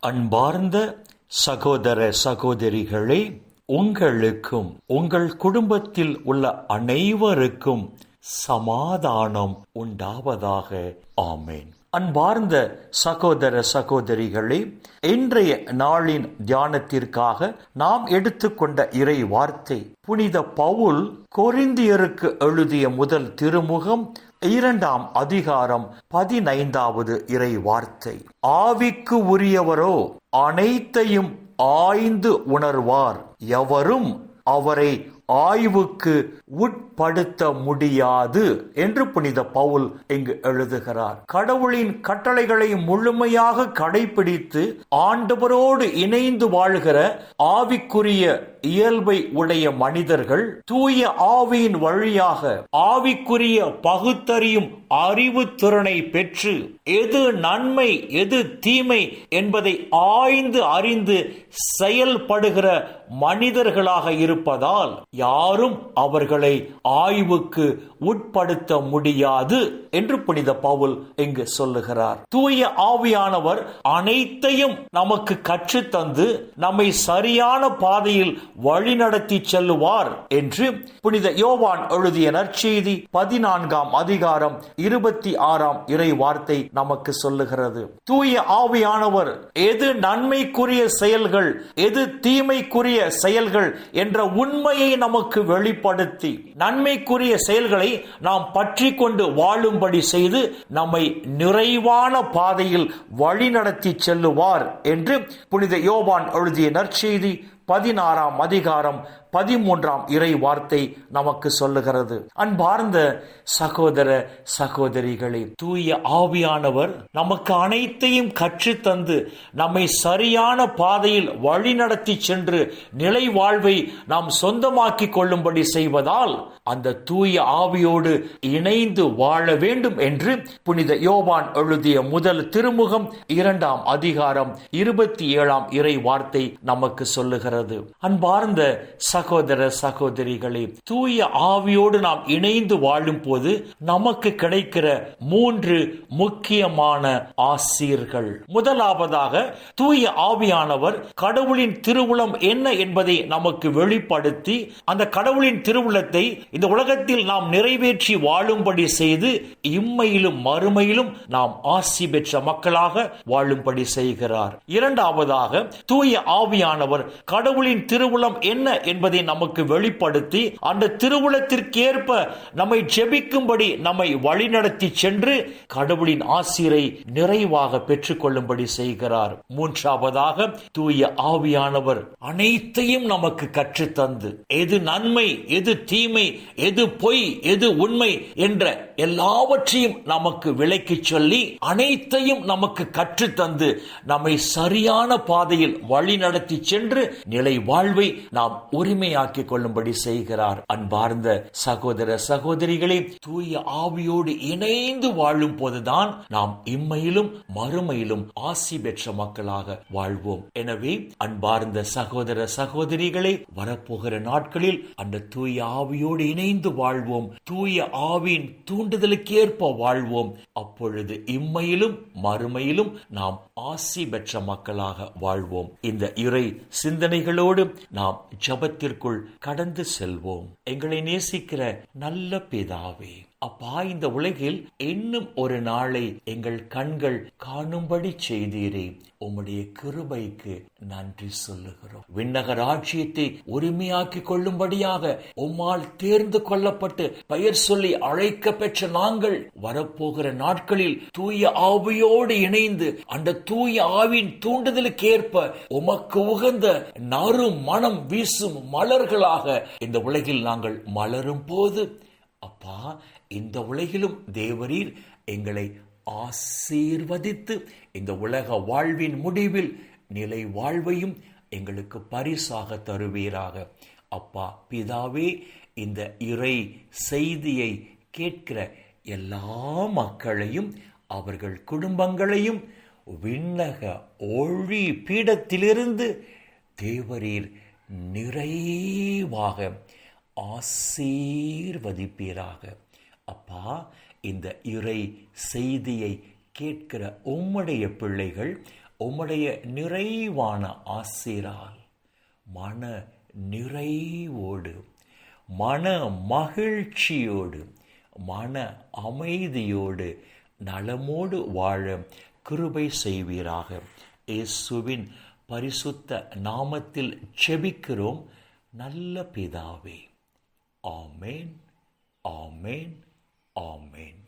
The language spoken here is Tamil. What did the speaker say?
அன்பார்ந்த சகோதர சகோதரிகளே, உங்களுக்கும் உங்கள் குடும்பத்தில் உள்ள அனைவருக்கும் சமாதானம் உண்டாவதாக. ஆமேன். அன்பார்ந்த சகோதர சகோதரிகளே, இன்றைய நாளின் தியானத்திற்காக நாம் எடுத்துக்கொண்ட இறை வார்த்தை புனித பவுல் கொரிந்தியருக்கு எழுதிய முதல் திருமுகம் 2ஆம் அதிகாரம் 15வது இறை வார்த்தை. ஆவிக்கு உரியவரோ அனைத்தையும் ஆய்ந்து உணர்வார், எவரும் அவரை ஆய்வுக்கு உட்படுத்த முடியாது என்று புனித பவுல் இங்கு எழுதுகிறார். கடவுளின் கட்டளைகளை முழுமையாக கடைபிடித்து ஆண்டவரோடு இணைந்து வாழ்கிற ஆவிக்குரிய இயல்பை உடைய மனிதர்கள் தூய ஆவியின் வழியாக ஆவிக்குரிய பகுத்தறியும் அறிவு திறனை பெற்று எது நன்மை எது தீமை என்பதை ஆய்ந்து அறிந்து செயல்படுகிற மனிதர்களாக இருப்பதால் யாரும் அவர்களை ஆய்வுக்கு உட்படுத்த முடியாது என்று புனித பவுல் இங்கு சொல்லுகிறார். தூய ஆவியானவர் அனைத்தையும் நமக்கு கற்றுத்தந்து நம்மை சரியான பாதையில் வழிநடத்தி செல்லுவார் என்று புனித யோவான் எழுதிய நற்செய்தி 14ஆம் அதிகாரம் 26ஆம் இறை வார்த்தை நமக்கு சொல்லுகிறது. தூய ஆவியானவர் எது நன்மைக்குரிய செயல்கள் எது தீமைக்குரிய செயல்கள் என்ற உண்மையை நமக்கு வெளிப்படுத்தி நன்மைக்குரிய செயல்களை நாம் பற்றி கொண்டு வாழும்படி செய்து நம்மை நிறைவான பாதையில் வழிநடத்தி செல்லுவார் என்று புனித யோவான் எழுதிய நற்செய்தி 16ஆம் அதிகாரம் 13ஆம் இறை வார்த்தை நமக்கு சொல்லுகிறது. அன்பார்ந்த சகோதர சகோதரிகளே, தூய ஆவியானவர் நமக்கு அனைத்தையும் கற்றுத்தந்து நம்மை சரியான பாதையில் வழிநடத்தி சென்று நிலை வாழ்வை நாம் சொந்தமாக்கிக் கொள்ளும்படி செய்வதால் அந்த தூய ஆவியோடு இணைந்து வாழ வேண்டும் என்று புனித யோவான் எழுதிய முதல் திருமுகம் 2ஆம் அதிகாரம் 27ஆம் இறை வார்த்தை நமக்கு சொல்லுகிறது. அன்பார்ந்த சகோதர சகோதரிகளே, தூய ஆவியோடு நாம் இணைந்து வாழும் போது நமக்கு கிடைக்கிற 3 முக்கியமான ஆசீர்கள். முதலாவதாக, தூய ஆவியானவர் கடவுளின் திருவுளம் என்ன என்பதை நமக்கு வெளிப்படுத்தி அந்த கடவுளின் திருவுளத்தை இந்த உலகத்தில் நாம் நிறைவேற்றி வாழும்படி செய்து இம்மையிலும் மறுமையிலும் நாம் ஆசி பெற்ற மக்களாக வாழும்படி செய்கிறார். இரண்டாவதாக, தூய ஆவியானவர் கடவுளின் திருவுளம் என்ன என்பதை நமக்கு வெளிப்படுத்தி அந்த திருவுளத்திற்கேற்ப நம்மை ஜெபிக்கும்படி நம்மை வழிநடத்தி சென்று கடவுளின் ஆசீரை நிறைவாக பெற்றுக் கொள்ளும்படி செய்கிறார். மூன்றாவதாக, தூய ஆவியானவர் அனைத்தையும் நமக்கு கற்றுத்தந்து எது நன்மை எது தீமை எது பொய் எது உண்மை என்ற எல்லாவற்றையும் நமக்கு விளக்கி சொல்லி அனைத்தையும் நமக்கு கற்றுத்தந்து நம்மை சரியான பாதையில் வழிநடத்தி சென்று நிலை வாழ்வை நாம் உரிமையாக்கிக் கொள்ளும்படி செய்கிறார். அன்பார்ந்த சகோதர சகோதரிகளே, தூய ஆவியோடு இணைந்து வாழும் போதுதான் நாம் இம்மையிலும் மறுமையிலும் ஆசி பெற்ற மக்களாக வாழ்வோம். எனவே அன்பார்ந்த சகோதர சகோதரிகளே, வரப்போகிற நாட்களில் அந்த தூய ஆவியோடு இணைந்து வாழ்வோம். தூய ஆவியின் தூண்டுதலுக்கேற்ப வாழ்வோம். அப்பொழுது இம்மையிலும் மறுமையிலும் நாம் ஆசி பெற்ற மக்களாக வாழ்வோம். இந்த இறை சிந்தனைகளோடு நாம் ஜெபத்திற்குள் கடந்து செல்வோம். எங்களை நேசிக்கிற நல்ல பிதாவே, அப்பா, இந்த உலகில் இன்னும் ஒரு நாளை எங்கள் கண்கள் காணும்படி செய்தீரே, உம்முடைய கிருபைக்கு நன்றி சொல்லுகிறோம். விண்ணக ராஜ்யத்தை உரிமையாக்கிக் கொள்ளும்படியாக உம்மால் தேர்ந்து கொள்ளப்பட்டு பெயர் சொல்லி அழைக்க பெற்ற நாங்கள் வரப்போகிற நாட்களில் தூய ஆவியோடு இணைந்து அந்த தூய ஆவின் தூண்டுதலுக்கு ஏற்ப உமக்கு உகந்த நறு மனம் வீசும் மலர்களாக இந்த உலகில் நாங்கள் மலரும் போது, அப்பா, இந்த உலகிலும் தேவரீர் எங்களை ஆசீர்வதித்து இந்த உலக வாழ்வின் முடிவில் நிலை வாழ்வையும் எங்களுக்கு பரிசாக தருவீராக. அப்பா பிதாவே, இந்த இறை செய்தியை கேட்கிற எல்லா மக்களையும் அவர்கள் குடும்பங்களையும் விண்ணக ஒளி பீடத்திலிருந்து தேவரீர் நிறைவாக ஆசீர்வதிப்பீராக. அப்பா, இந்த இறை செய்தியை கேட்கிற உம்முடைய பிள்ளைகள் உம்முடைய நிறைவான ஆசீரால் மன நிறைவோடு, மன மகிழ்ச்சியோடு, மன அமைதியோடு, நலமோடு வாழ கிருபை செய்வீராக. இயேசுவின் பரிசுத்த நாமத்தில் ஜெபிக்கிறோம் நல்ல பிதாவே. ஆமேன், ஆமேன், ஆமேன்.